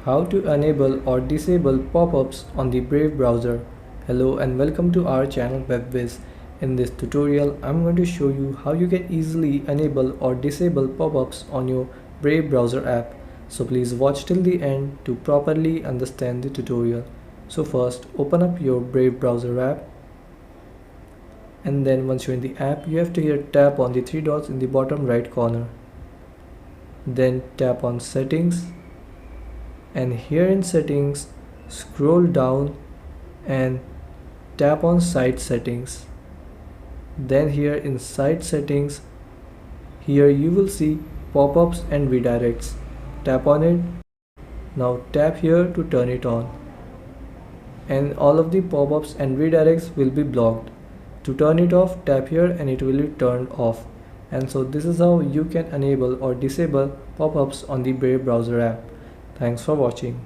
How to enable or disable pop-ups on the Brave browser. Hello and welcome to our channel Whizz. In this tutorial, I'm going to show you how you can easily enable or disable pop-ups on your Brave browser app. So please watch till the end to properly understand the tutorial. So first, open up your Brave browser app. And then once you're in the app, you have to here tap on the three dots in the bottom right corner. Then tap on settings. And here in settings, scroll down and tap on site settings. Then here in site settings, here you will see pop-ups and redirects. Tap on it. Now tap here to turn it on. And all of the pop-ups and redirects will be blocked. To turn it off, tap here and it will be turned off. And so this is how you can enable or disable pop-ups on the Brave browser app. Thanks for watching.